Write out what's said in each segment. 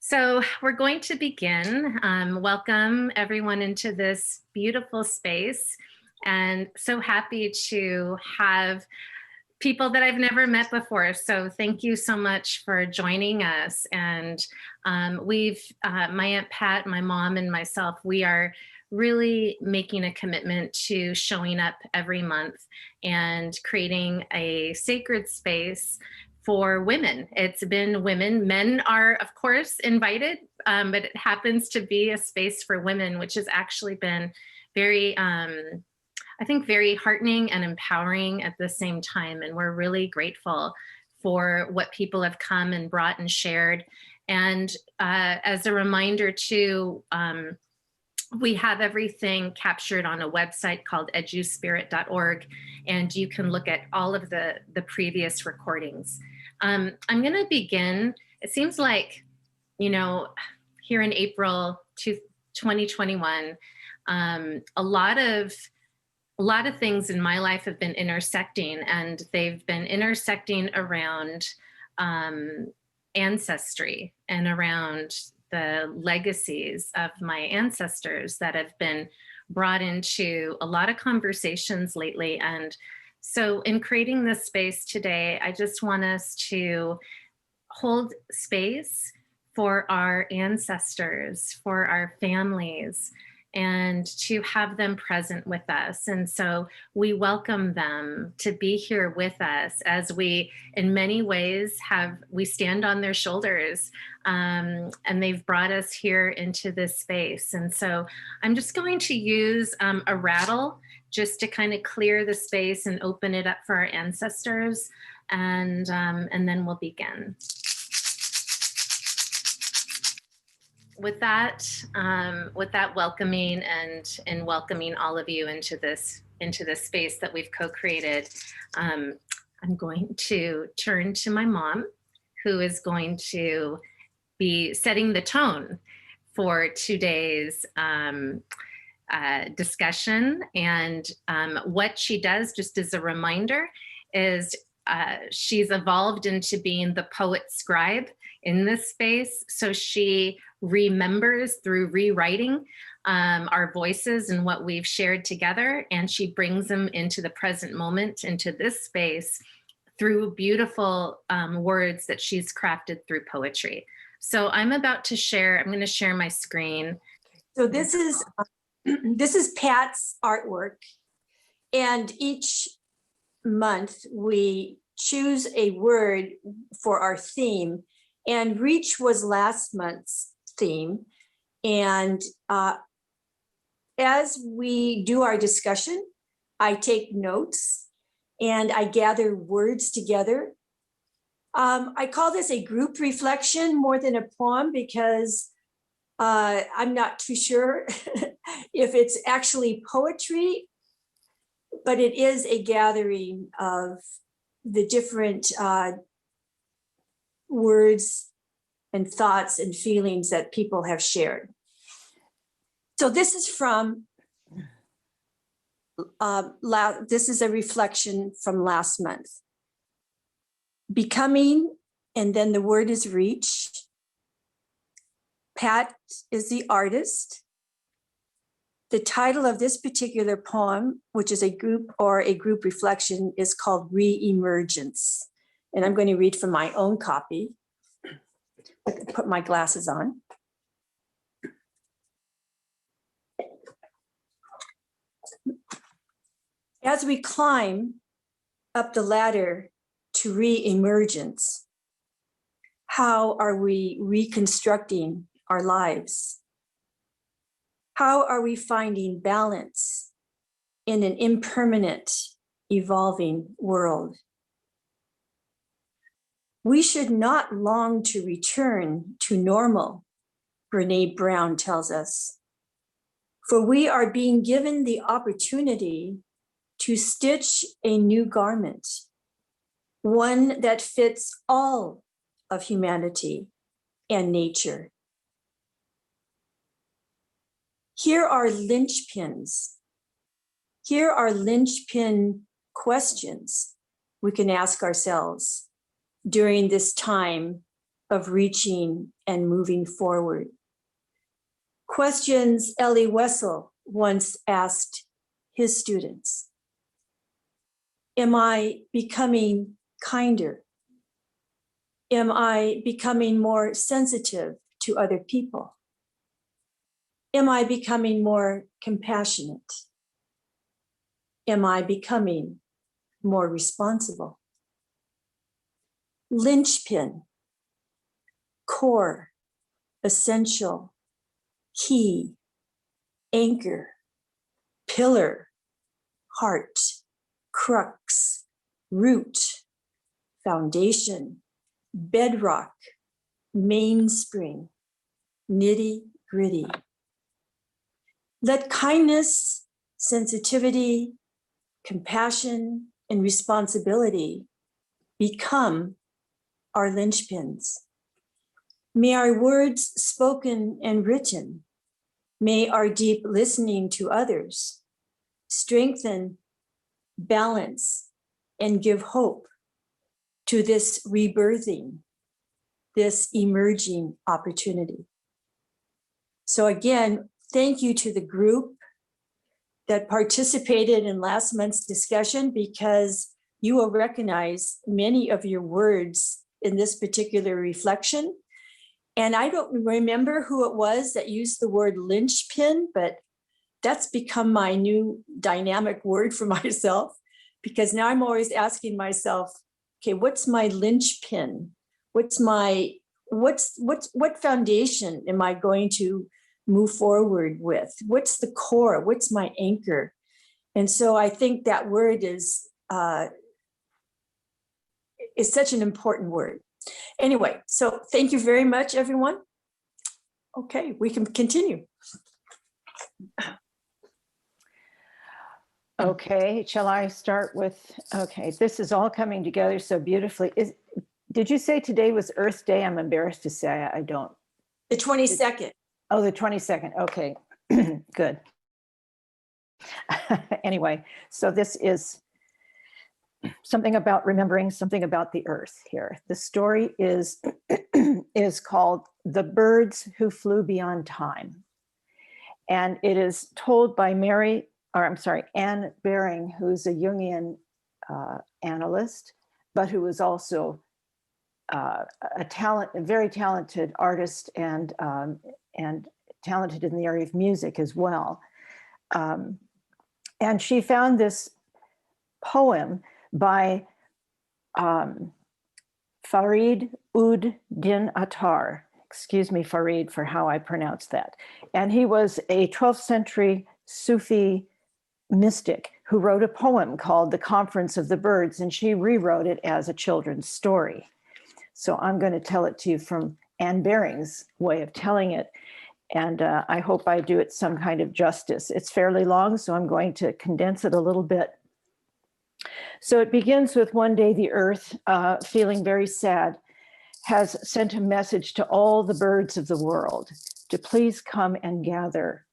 So we're going to begin. Welcome everyone into this beautiful space, and so happy to have people that I've never met before. So thank you so much for joining us. And my Aunt Pat, my mom, and myself, we are really making a commitment to showing up every month and creating a sacred space for women. It's been women. Men are, of course, invited, but it happens to be a space for women, which has actually been very, I think, very heartening and empowering at the same time. And we're really grateful for what people have come and brought and shared. And as a reminder too, we have everything captured on a website called eduspirit.org, and you can look at all of the previous recordings. I'm going to begin. It seems like, here in April 2021, a lot of things in my life have been intersecting, and they've been intersecting around ancestry and around the legacies of my ancestors that have been brought into a lot of conversations lately. And so in creating this space today, I just want us to hold space for our ancestors, for our families, and to have them present with us. And so we welcome them to be here with us as we, in many ways, we stand on their shoulders, and they've brought us here into this space. And so I'm just going to use a rattle just to kind of clear the space and open it up for our ancestors, and then we'll begin. With that welcoming and welcoming all of you into this space that we've co-created, I'm going to turn to my mom, who is going to be setting the tone for today's discussion. And what she does, just as a reminder, is she's evolved into being the poet scribe in this space. So she remembers through rewriting our voices and what we've shared together, and she brings them into the present moment, into this space, through beautiful words that she's crafted through poetry. So I'm going to share my screen. So this is Pat's artwork, and each month we choose a word for our theme, and reach was last month's theme. And as we do our discussion, I take notes and I gather words together. I call this a group reflection more than a poem, because I'm not too sure if it's actually poetry, but it is a gathering of the different words and thoughts and feelings that people have shared. So this is from, this is a reflection from last month. Becoming, and then the word is reach. Pat is the artist. The title of this particular poem, which is a group reflection, is called Re-emergence. And I'm going to read from my own copy. I can put my glasses on. As we climb up the ladder to re-emergence, how are we reconstructing our lives? How are we finding balance in an impermanent, evolving world? We should not long to return to normal, Brene Brown tells us, for we are being given the opportunity to stitch a new garment, one that fits all of humanity and nature. Here are linchpins. Here are linchpin questions we can ask ourselves during this time of reaching and moving forward. Questions Ellie Wessel once asked his students. Am I becoming kinder? Am I becoming more sensitive to other people? Am I becoming more compassionate? Am I becoming more responsible? Linchpin, core, essential, key, anchor, pillar, heart, crux, root, foundation, bedrock, mainspring, nitty-gritty. Let kindness, sensitivity, compassion, and responsibility become our linchpins. May our words spoken and written, may our deep listening to others strengthen, balance, and give hope to this rebirthing, this emerging opportunity. So again, thank you to the group that participated in last month's discussion, because you will recognize many of your words in this particular reflection. And I don't remember who it was that used the word linchpin, but that's become my new dynamic word for myself, because now I'm always asking myself, okay, what's my linchpin? What foundation am I going to move forward with? What's the core? What's my anchor? And so I think that word is such an important word. Anyway, so thank you very much, everyone. Okay, we can continue. Okay, shall I start with, okay, this is all coming together so beautifully. Did you say today was Earth Day? I'm embarrassed to say I don't. The 22nd. Oh, the 22nd, okay, good. Anyway, so this is something about remembering something about the earth here. The story is called The Birds Who Flew Beyond Time. And it is told by Anne Baring, who's a Jungian but who is also a very talented artist and talented in the area of music as well. And she found this poem by Farid Ud Din Attar. Excuse me, Farid, for how I pronounce that. And he was a 12th century Sufi mystic who wrote a poem called The Conference of the Birds, and she rewrote it as a children's story. So I'm going to tell it to you from Anne Baring's way of telling it. And I hope I do it some kind of justice. It's fairly long, so I'm going to condense it a little bit. So it begins with one day the earth, feeling very sad, has sent a message to all the birds of the world to please come and gather.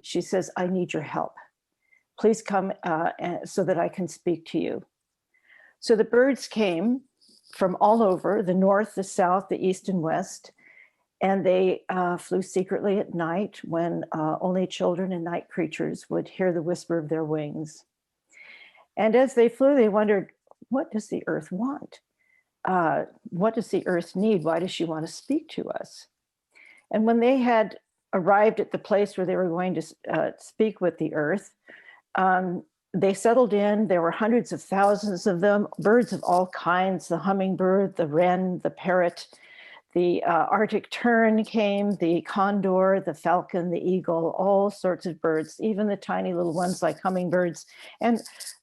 She says, I need your help. Please come so that I can speak to you. So the birds came from all over, the north, the south, the east, and west, and they flew secretly at night when only children and night creatures would hear the whisper of their wings. And as they flew, they wondered, what does the earth want? What does the earth need? Why does she want to speak to us? And when they had arrived at the place where they were going to speak with the earth, they settled in. There were hundreds of thousands of them, birds of all kinds, the hummingbird, the wren, the parrot, the Arctic tern came, the condor, the falcon, the eagle, all sorts of birds, even the tiny little ones like hummingbirds, and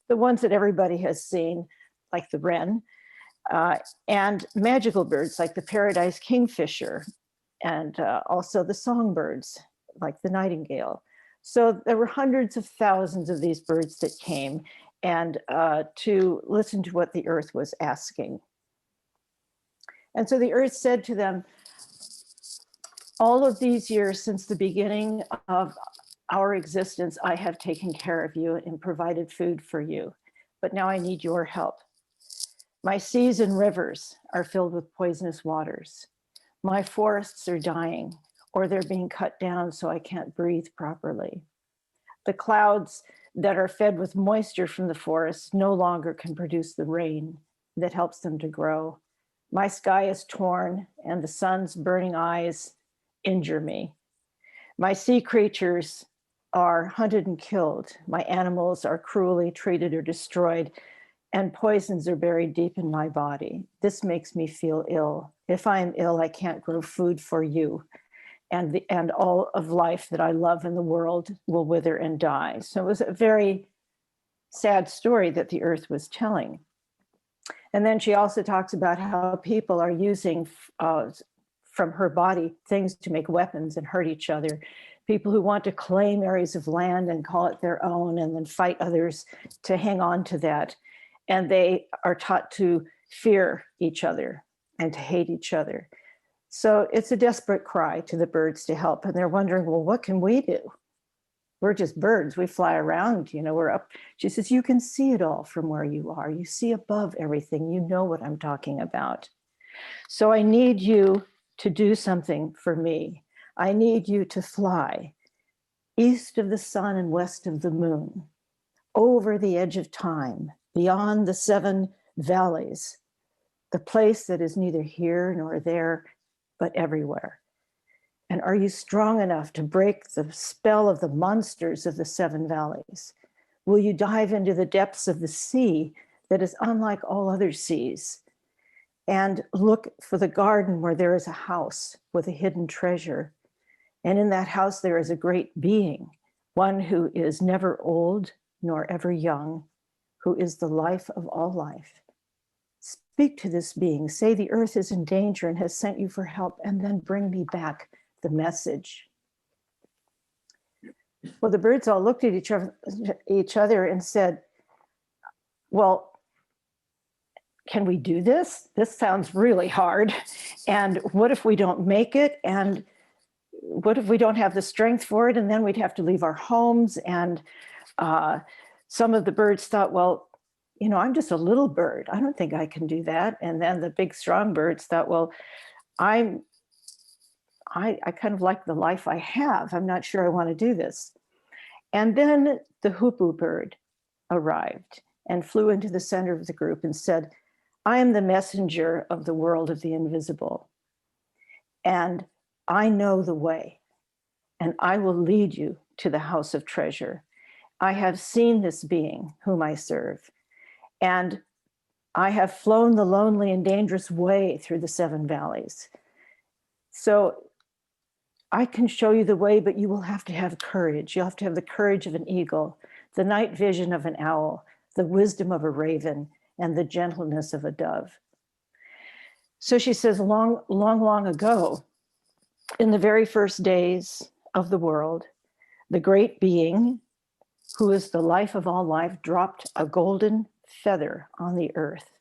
the ones that everybody has seen, like the wren, and magical birds like the paradise kingfisher, and also the songbirds like the nightingale. So there were hundreds of thousands of these birds that came and to listen to what the earth was asking. And so the earth said to them, all of these years since the beginning of our existence, I have taken care of you and provided food for you, but now I need your help. My seas and rivers are filled with poisonous waters. My forests are dying, or they're being cut down so I can't breathe properly. The clouds that are fed with moisture from the forests no longer can produce the rain that helps them to grow. My sky is torn, and the sun's burning eyes injure me. My sea creatures are hunted and killed. My animals are cruelly treated or destroyed, and poisons are buried deep in my body. This makes me feel ill. If I am ill, I can't grow food for you. And all of life that I love in the world will wither and die. So it was a very sad story that the earth was telling. And then she also talks about how people are using from her body things to make weapons and hurt each other. People who want to claim areas of land and call it their own and then fight others to hang on to that. And they are taught to fear each other and to hate each other. So it's a desperate cry to the birds to help. And they're wondering, well, what can we do? We're just birds. We fly around, we're up. She says, you can see it all from where you are. You see above everything. You know what I'm talking about. So I need you to do something for me. I need you to fly east of the sun and west of the moon, over the edge of time, beyond the 7 valleys, the place that is neither here nor there, but everywhere. And are you strong enough to break the spell of the monsters of the 7 valleys? Will you dive into the depths of the sea that is unlike all other seas? And look for the garden where there is a house with a hidden treasure. And in that house, there is a great being, one who is never old nor ever young, who is the life of all life. Speak to this being, say the earth is in danger and has sent you for help, and then bring me back the message. Well, the birds all looked at each other and said, well, can we do this? This sounds really hard. And what if we don't make it? And what if we don't have the strength for it? And then we'd have to leave our homes. And some of the birds thought, well, I'm just a little bird. I don't think I can do that. And then the big, strong birds thought, well, I kind of like the life I have. I'm not sure I want to do this. And then the hoopoe bird arrived and flew into the center of the group and said, I am the messenger of the world of the invisible. And I know the way, and I will lead you to the house of treasure. I have seen this being whom I serve, and I have flown the lonely and dangerous way through the 7 valleys. So I can show you the way, but you will have to have courage. You'll have to have the courage of an eagle, the night vision of an owl, the wisdom of a raven, and the gentleness of a dove. So she says, long, long, long ago, in the very first days of the world, the great being, who is the life of all life, dropped a golden feather on the earth.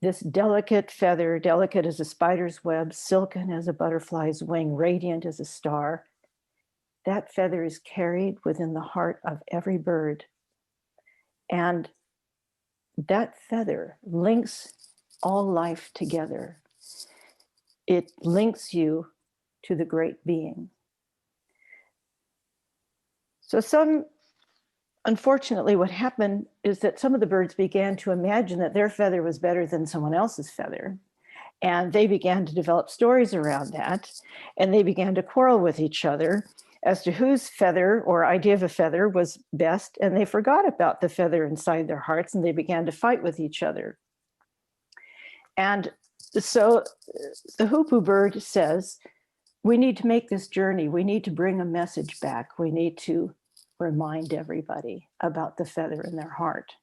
This delicate feather, delicate as a spider's web, silken as a butterfly's wing, radiant as a star, that feather is carried within the heart of every bird. And that feather links all life together. It links you to the great being. So unfortunately, what happened is that some of the birds began to imagine that their feather was better than someone else's feather. And they began to develop stories around that. And they began to quarrel with each other as to whose feather or idea of a feather was best. And they forgot about the feather inside their hearts, and they began to fight with each other. And so the hoopoe bird says, we need to make this journey. We need to bring a message back. We need to remind everybody about the feather in their heart.